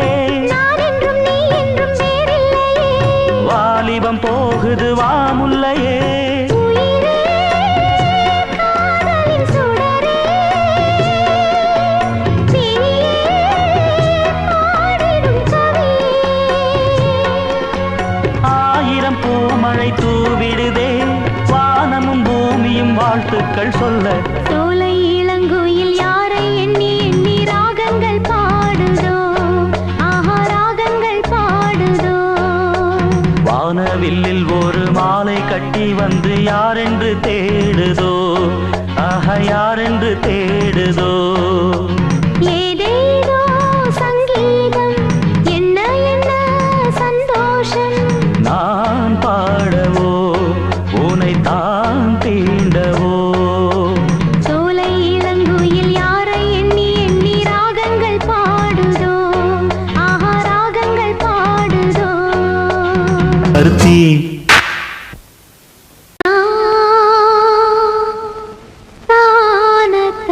நான் என்றும் நீ என்றும் வேறில்லையே வாலிபம் போகுது வாமுல்லையே உயிரே காதலின் சுடரே பிரியே பாடிடும் கவியே ஆயிரம் பூமழை தூவிடுதே வானமும் பூமியும் வாழ்த்துக்கள் சொல்ல சோலை இளங்குயில் யாரை எண்ணி எண்ணி ராகங்கள் பாடுதோ ஆஹா ராகங்கள் பாடுதோ வானவில்லில் ஒரு மாலை கட்டி வந்து யாரென்று தேடுதோ ஆஹா யாரென்று தேடுதோ ஏதேதோ சங்கீதம் என்ன என்ன சந்தோஷம் நான் பாடவோ உனை தான் தீண்டவோ சோலை இளங்குயில் யாரை எண்ணி எண்ணி ராகங்கள் பாடுதோ ஆஹா ராகங்கள் பாடுதோ பருத்தி தானத்த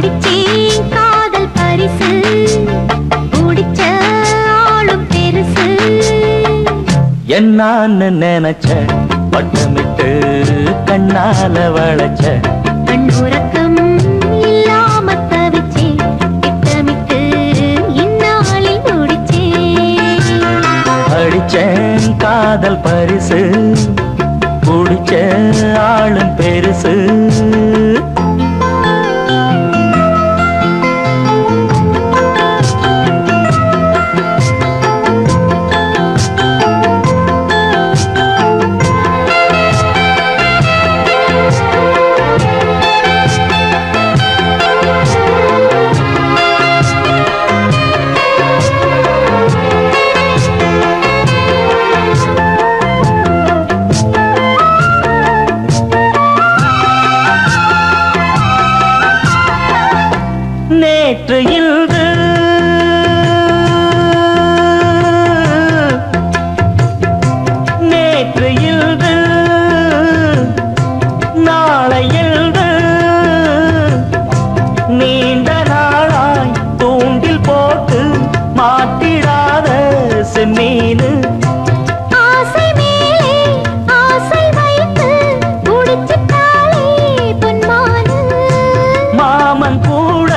அடிச்சேன் காதல் பரிசு குடிச்ச ஆளும் பெருசு என்னான்னு நினைச்ச வட்டமிட்டு கண்ணால வளைச்ச கண் உறக்கம் இல்லாம தவிச்சே திட்டமிட்டு இந்நாளில் முடிச்சேன் அடிச்சேன் காதல் பரிசு குடிச்ச ஆளும் பெருசு நேற்று இன்று நேற்று இன்று நாளை இன்று நீண்ட நாளாய் தூண்டில் போட்டு மாட்டிடாத செம்மீனு ஆசை மேலே ஆசை வைத்து குடிச்சிட்டாளே பொன்மானு மாமன் கூட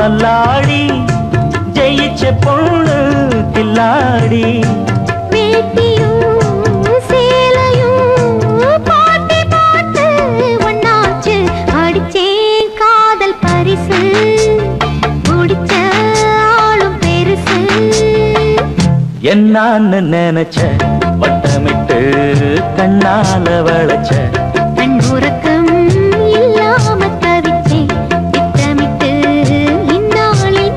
மல்லாடி ஜெயிச்ச பொண்ணு கில்லாடி வேட்டியும் சேலையும் பாட்டி பாட்டு ஒன்னாச்சு அடிச்சேன் காதல் பரிசு குடிச்ச ஆளும் பெருசு என்னான்னு நினைச்ச வட்டமிட்டு கண்ணால வளைச்ச கண் உறக்கம் இல்லாம தவிச்சே திட்டமிட்டு இந்நாளில்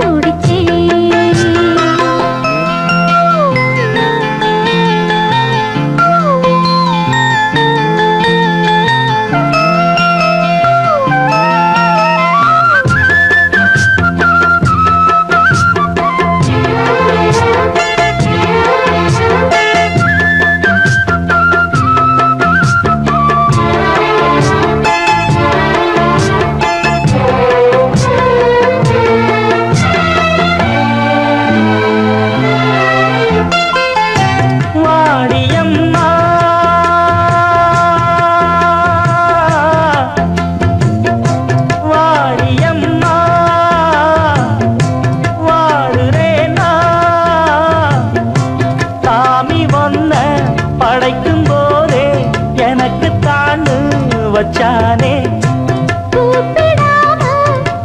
வாடியம்மா வாடியம்மா வாடுறேனா சாமி வந்த படைக்கும் போதே எனக்கு தாண்டு வச்சானே கூப்பிடாம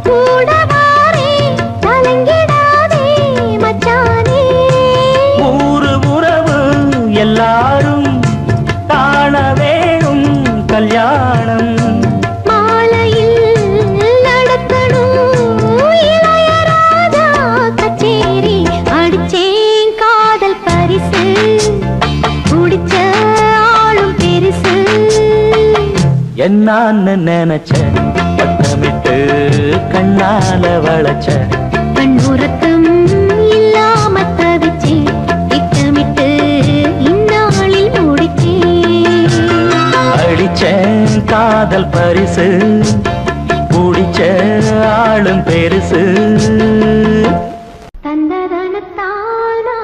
கூட வாரே கலங்கிடாதே மச்சானே ஊரு உறவு எல்லாரும் காண வேணும் கல்யாணம் மாலையில் நடத்தணும் இளையராஜா கச்சேரி அடிச்சேன் காதல் பரிசு குடிச்ச ஆளும் பெருசு என்னான்னு நினைச்ச வட்டமிட்டு கண்ணால வளைச்ச கண் உறக்கம் இல்லாம தவிச்சே திட்டமிட்டு இந்நாளில் முடிச்சேன் அடிச்சேன் காதல் பரிசு குடிச்ச ஆளும் பெருசு தந்ததனத்தானா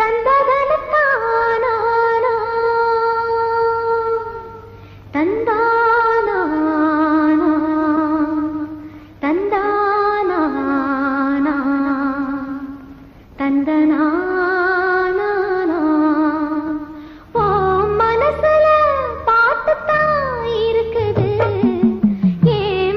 தந்ததனத்தானா தந்தானா தந்தானா தந்தனா ஓ மனசுல பாட்டுத்தான் இருக்குது ஏன்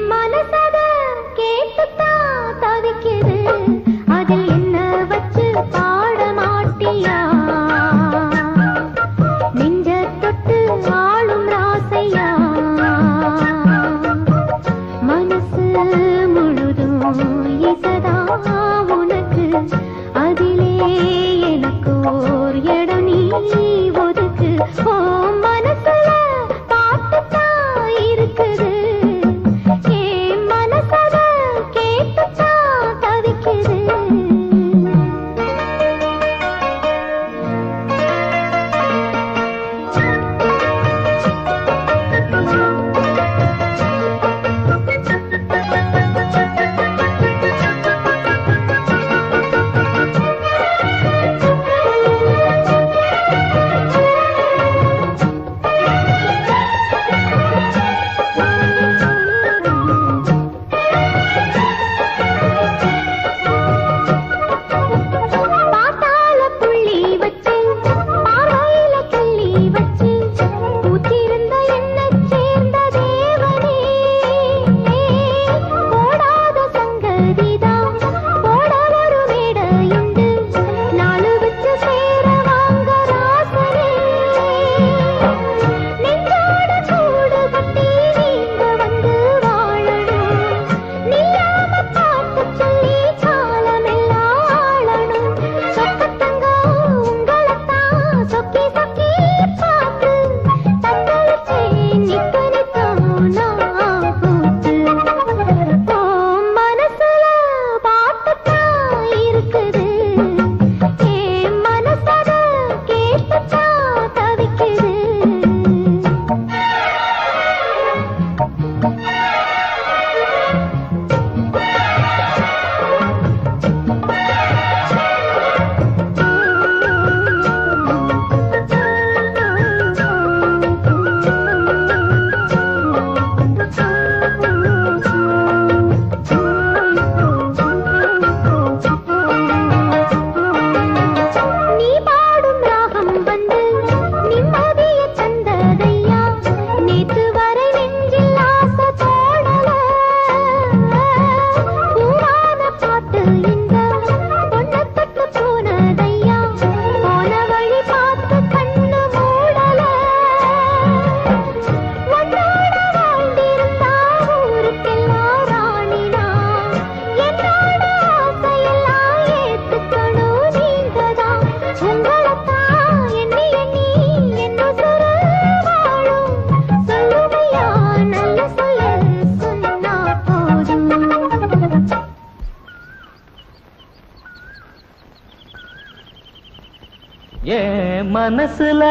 மனசுல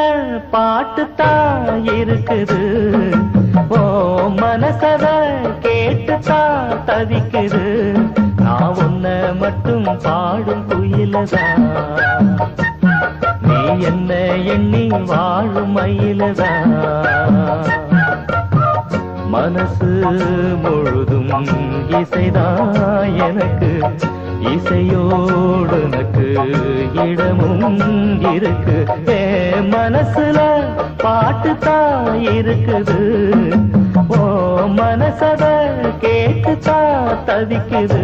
பாட்டுத்தான் இருக்குது, ஓ மனசத கேட்டுத்தான் தவிக்குது. நான் உன்ன மட்டும் பாடும் குயிலதான், நீ என்ன எண்ணி வாழும் மயிலதான். மனசு முழுதும் இசைதான் எனக்கு, இசையோடு எனக்கு இடமும் இருக்கு. மனசுல பாட்டுத்தான் இருக்குது, ஓ மனசத கேட்டுத்தான் தவிக்குது.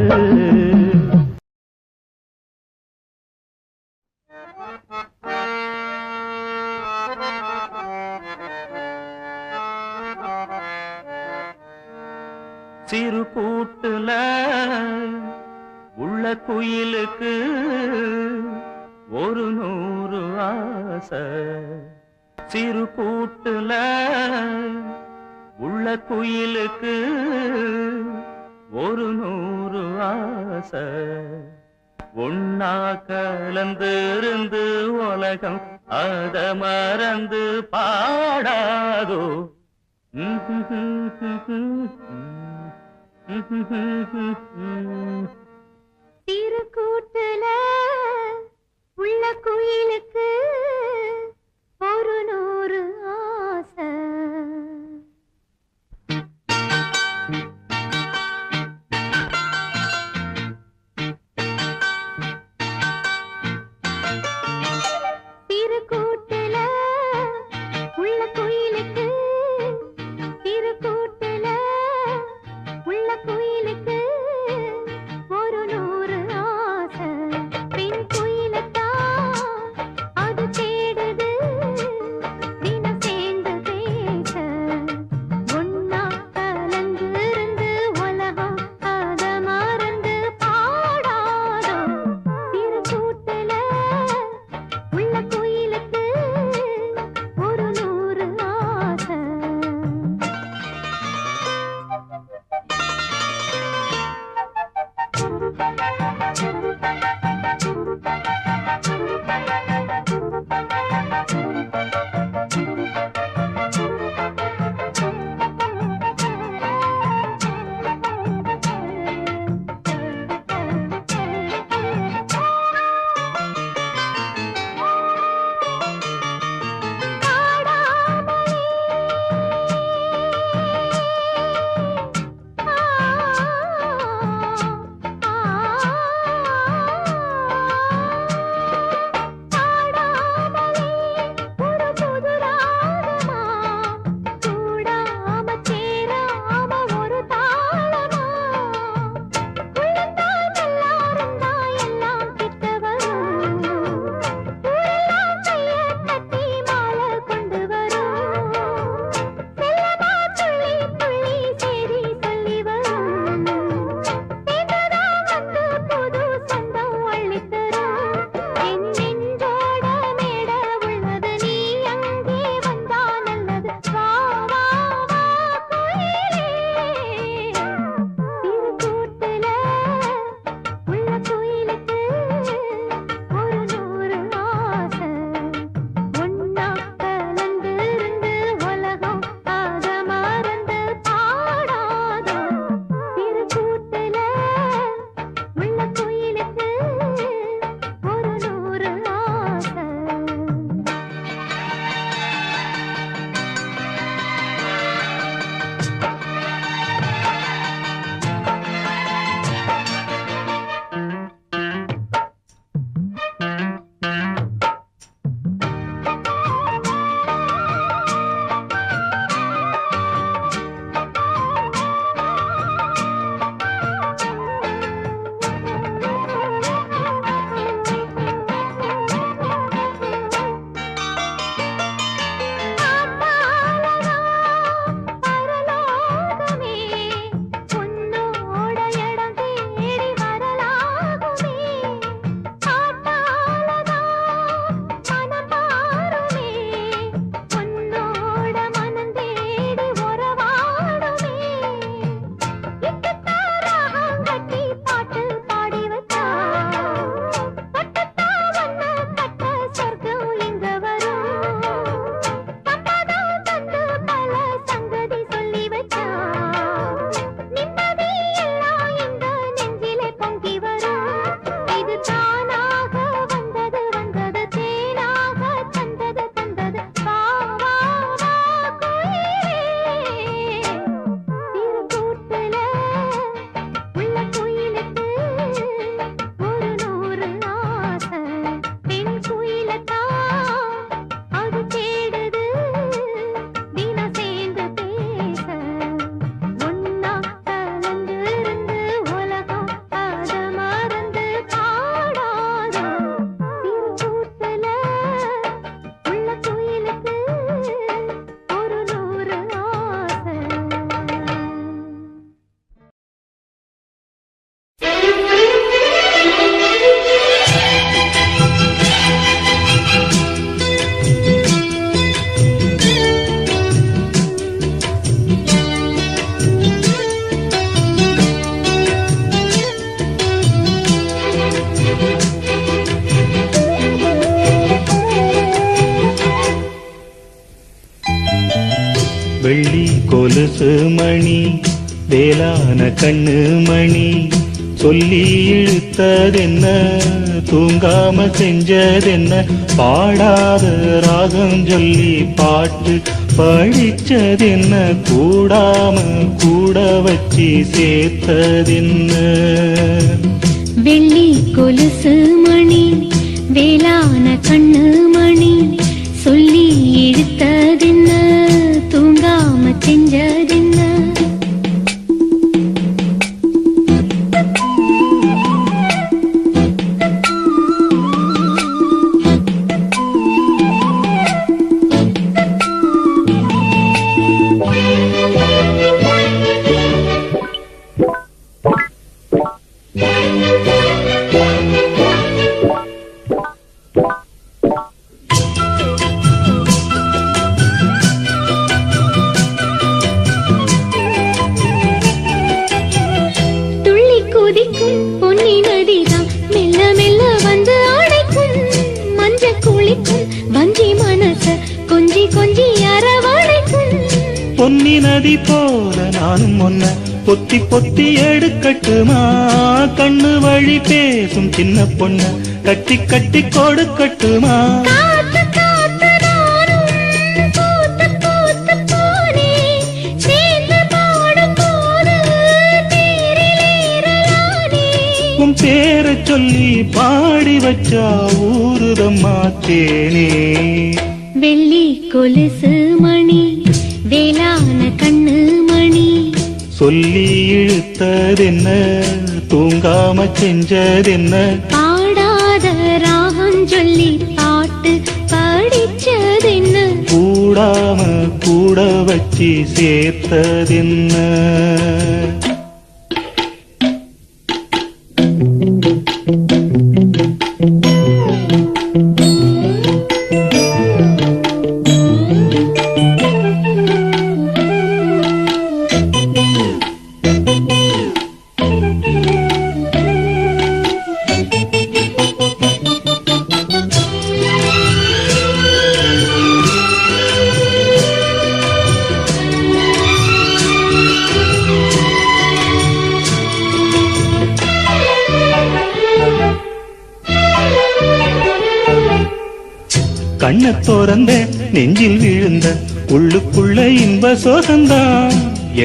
சிறு கூட்டுல உள்ள குயிலுக்கு ஒரு 100 ஆசை, சிறு கூட்டுல உள்ள குயிலுக்கு ஒரு 100 ஆசை. ஒன்னா கலந்திருந்து உலகம் அத மறந்து பாடாதோ. சிறு கூட்டுல உள்ள குயிலுக்கு ஒரு 100 ஆசை. சிறு கூட்டுல உள்ள குயிலுக்கு, சிறு கூட்டுல உள்ள குயிலுக்கு ஒரு 100 ஆசை. பெண் குயிலத்தான் அது தேடுது, தினம் சேர்ந்து பேச. ஒன்னா கலந்து இருந்து வேளான கண்ணு மணி சொல்லி இழுத்ததென்ன தூங்காம செஞ்சதென்ன பாடாத ராகம் சொல்லி பாட்டு படிச்சதென்ன கூடாம கூட வச்சு சேர்த்ததென்ன வெள்ளி கொலுசு மணி வேளான கண்ணு மணி சொல்லி இழுத்ததென்ன தூங்காம செஞ்சதென்ன பொன்னி நதி போல நானும் ஒன்ன பொத்தி பொத்தி எடுக்கட்டுமா கண்ணு வழி பேசும் சின்ன பொண்ண கட்டி கட்டி கொடுக்கட்டுமா உன் பேரை சொல்லி பாடி வச்சா ஊருதம்மா தேனே வெள்ளி கொலுசு மணி வேளான கண்ணு மணி சொல்லி இழுத்ததென்ன தூங்காம செஞ்சதென்ன பாடாத ராகம் சொல்லி பாட்டு படிச்சதென்ன கூடாம கூட வச்சு சேர்த்ததென்ன கண்ண தோறந்த நெஞ்சில் விழுந்த உள்ளுக்குள்ள இன்ப சோகந்தான்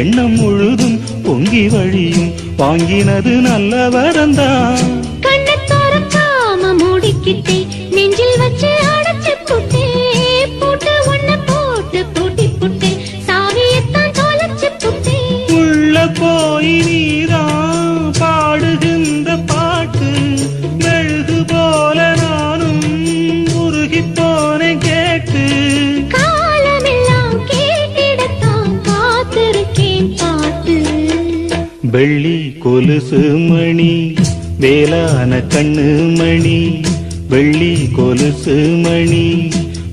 எண்ணம் முழுதும் பொங்கி வழியும் வாங்கினது நல்ல வரந்தான் கண்ண தோறக்காம மூடிக்கிட்டே நெஞ்சில் வச்சு அடைச்சு புட்டே போட்டு ஒன்ன போட்டு பூட்டி புட்டே சாவியத்தான் தொலைச்சு புட்டே உள்ள போய் நீதான் பாடுகின்ற பாட்டு மெழுகு போல நானும் உருகி போனேன் கேட்டு காலமெல்லாம் கேட்டிடத்தான் காத்திருக்கேன் பாட்டு வெள்ளி கொலுசு மணி வேளான கண்ணு மணி வெள்ளி கொலுசு மணி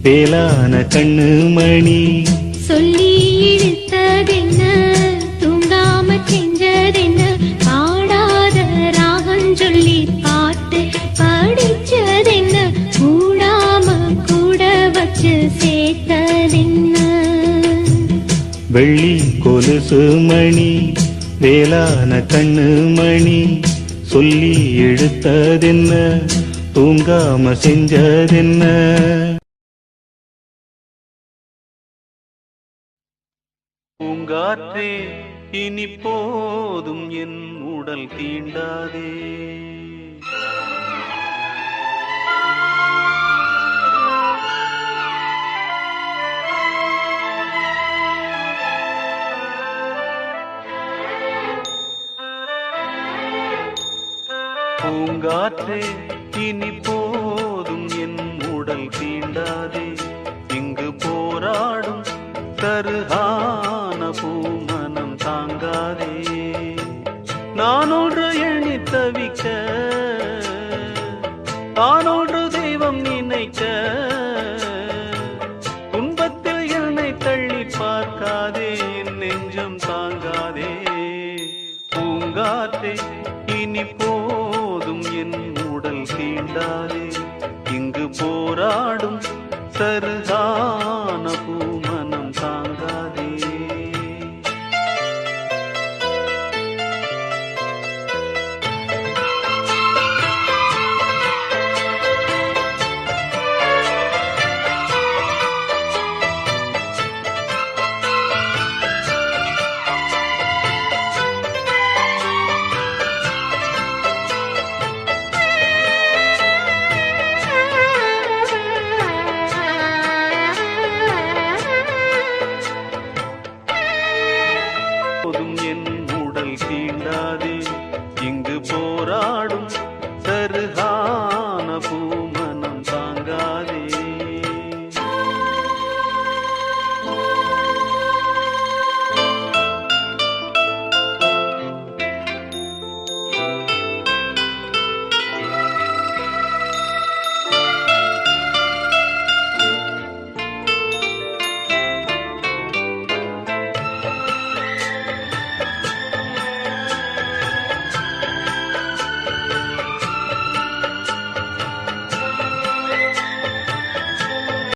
வேளான கண்ணு மணி சொல்லி இழுத்ததென்ன தூங்காம செஞ்சதென்ன பாடாத ராகம் சொல்லி பாட்டு படிச்சதென்ன கூடாம கூட வச்சு சேர்த்ததென்ன வெள்ளி கொலுசு மணி வேளான கண்ணு மணி சொல்லி எடுத்ததென்ன தூங்காம செஞ்சதென்ன பூங்காற்றே இனி போதும் என் உடல் தீண்டாதே பூங்காற்றே இனி போதும் என் உடல் தீண்டாதே இங்கு போராடும் தருகான பூமனம் தாங்காதே நானொன்று எண்ணி தவிக்க தானொன்று தெய்வம் நினைக்க துன்பத்தில் என்னை தள்ளி பார்க்காதே என் நெஞ்சம் தாங்காதே பூங்காற்றே இனி போதும் என் உடல் தீண்டாதே இங்கு போராடும் சருகான பூமனம் தாங்காதே தீண்டாதே இங்கு போராட